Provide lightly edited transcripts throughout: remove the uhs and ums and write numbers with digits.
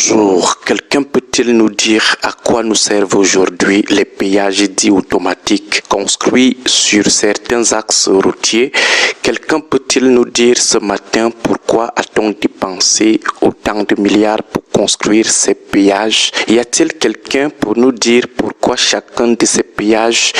Bonjour, quelqu'un peut-il nous dire à quoi nous servent aujourd'hui les péages dits automatiques construits sur certains axes routiers? Quelqu'un peut-il nous dire ce matin pourquoi a-t-on dépensé autant de milliards pour construire ces péages? Y a-t-il quelqu'un pour nous dire pourquoi chacun de ces péages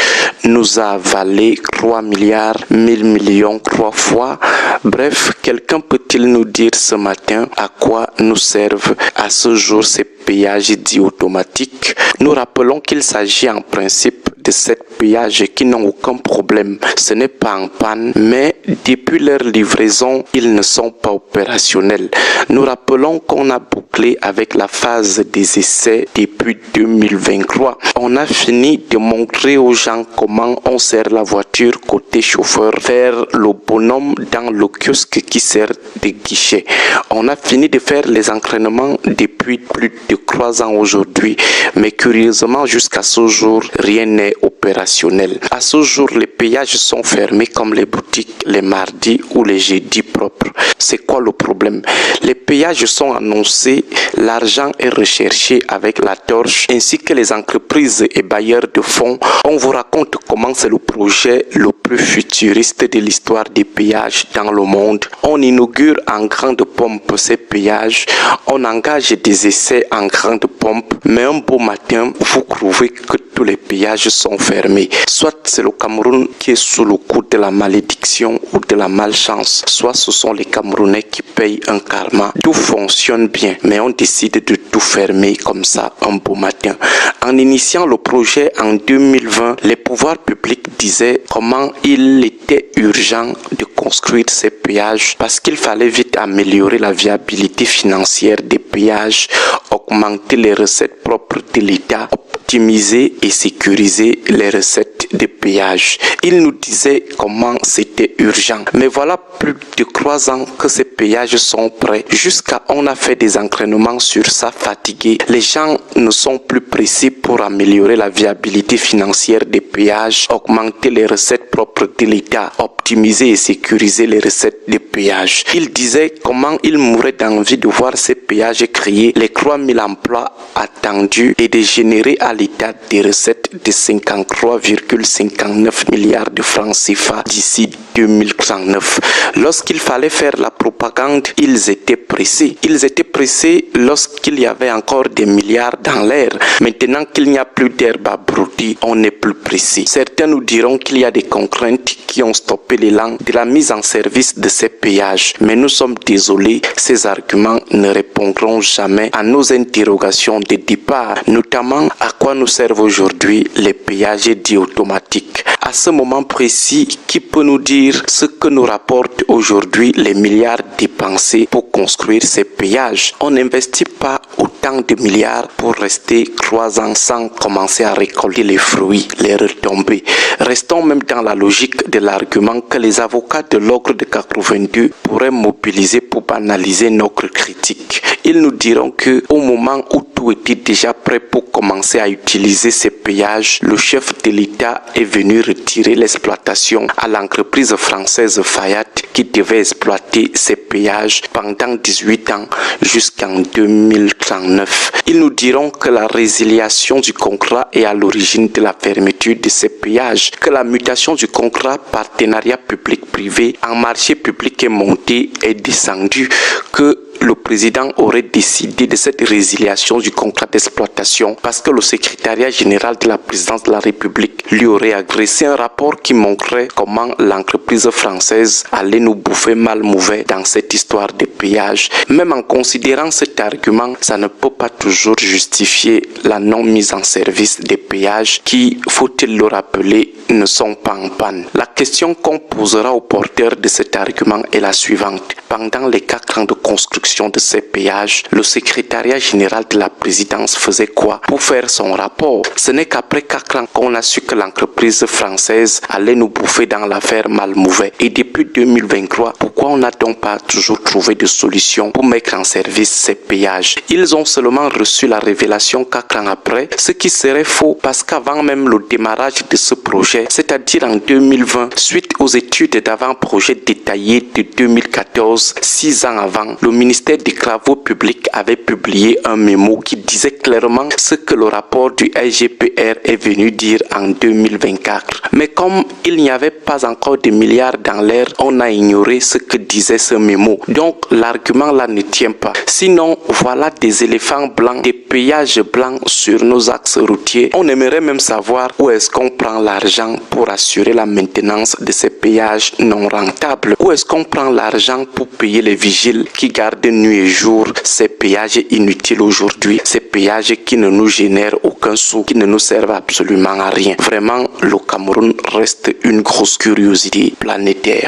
nous a avalé 3 milliards, 1000 millions 3 fois? Bref, quelqu'un peut-il nous dire ce matin à quoi nous servent à ce jour ces péages dits automatiques? Nous rappelons qu'il s'agit en principe de 7 péages qui n'ont aucun problème. Ce n'est pas en panne, mais depuis leur livraison, ils ne sont pas opérationnels. Nous rappelons qu'on a bouclé avec la phase des essais depuis 2023. On a fini de montrer aux gens comment on sert la voiture côté chauffeur, faire le bonhomme dans le kiosque qui sert de guichet. On a fini de faire les entraînements depuis plus de 3 ans aujourd'hui, mais curieusement jusqu'à ce jour, rien n'est opérationnel. À ce jour, les péages sont fermés comme les boutiques les mardis ou les jeudis propres. C'est quoi le problème? Les péages sont annoncés, l'argent est recherché avec la torche, ainsi que les entreprises et bailleurs de fonds. On vous raconte comment c'est le projet le plus futuriste de l'histoire des péages dans le monde. On inaugure en grande pompe ces péages, on engage des essais en grande pompe, mais un beau matin, vous trouvez que tous les péages sont fermés. Soit c'est le Cameroun qui est sous le coup de la malédiction ou de la malchance, soit ce sont les Camerounais qui payent un karma. Tout fonctionne bien, mais on décide de tout fermer comme ça un beau matin. En initiant le projet en 2020, les pouvoirs publics disaient comment il était urgent de construire ces péages parce qu'il fallait vite améliorer la viabilité financière des péages, augmenter les recettes propres de l'État, optimiser et sécuriser les recettes des péages. Il nous disait comment c'était urgent. Mais voilà plus de 3 ans que ces péages sont prêts. Jusqu'à on a fait des entraînements sur ça, fatigué. Les gens ne sont plus précis pour améliorer la viabilité financière des péages, augmenter les recettes propres de l'État, optimiser et sécuriser les recettes des péages. Il disait comment il mourait d'envie de voir ces péages créer les 3000 emplois attendus et de générer à l'État des recettes de 53,59 milliards de francs CFA d'ici 2039. Lorsqu'il fallait faire la propagande, ils étaient pressés. Ils étaient pressés lorsqu'il y avait encore des milliards dans l'air. Maintenant qu'il n'y a plus d'herbe à brouter, on n'est plus pressé. Certains nous diront qu'il y a des contraintes qui ont stoppé l'élan de la mise en service de ces péages. Mais nous sommes désolés, ces arguments ne répondront jamais à nos interrogations de départ, notamment à quoi nous servent aujourd'hui les péages dits automatiques. À ce moment précis, qui peut nous dire ce que nous rapportent aujourd'hui les milliards dépensés pour construire ces péages? On n'investit pas autant de milliards pour rester 3 ans sans commencer à récolter les fruits, les retombées. Restons même dans la logique de l'argument que les avocats de l'ogre de 82 pourraient mobiliser pour banaliser notre critique. Ils nous diront que au moment où tout était déjà prêt pour commencer à utiliser ces péages, le chef de l'État est venu retirer l'exploitation à l'entreprise française Fayat qui devait exploiter ces péages pendant 18 ans jusqu'en 2039. Ils nous diront que la résiliation du contrat est à l'origine de la fermeture de ces péages, que la mutation du contrat partenariat public-privé en marché public est montée et descendue, que le président aurait décidé de cette résiliation du contrat d'exploitation parce que le secrétariat général de la présidence de la République lui aurait agressé un rapport qui montrait comment l'entreprise française allait nous bouffer mal mauvais dans cette histoire de péage. Même en considérant cet argument, ça ne peut pas toujours justifier la non mise en service des péages qui, faut-il le rappeler, ne sont pas en panne. La question qu'on posera aux porteurs de cet argument est la suivante. Pendant les 4 ans de construction de ces péages, le secrétariat général de la présidence faisait quoi pour faire son rapport? Ce n'est qu'après 4 ans qu'on a su que l'entreprise française allait nous bouffer dans l'affaire Malmouvet. Et depuis 2023, pourquoi on n'a donc pas toujours trouvé de solution pour mettre en service ces péages? Ils ont seulement reçu la révélation 4 ans après, ce qui serait faux parce qu'avant même le démarrage de ce projet, c'est-à-dire en 2020, suite aux études d'avant-projet détaillées de 2014, 6 ans avant, le ministère des Travaux publics avait publié un mémo qui disait clairement ce que le rapport du IGPR est venu dire en 2024. Mais comme il n'y avait pas encore de milliards dans l'air, on a ignoré ce que disait ce mémo. Donc l'argument là ne tient pas. Sinon, voilà des éléphants blancs, des péages blancs sur nos axes routiers. On aimerait même savoir où est-ce qu'on prend l'argent pour assurer la maintenance de ces péages non rentables. Où est-ce qu'on prend l'argent pour payer les vigiles qui gardent nuit et jour ces péages inutiles aujourd'hui, ces péages qui ne nous génèrent aucun sou, qui ne nous servent absolument à rien. Vraiment, le Cameroun reste une grosse curiosité planétaire.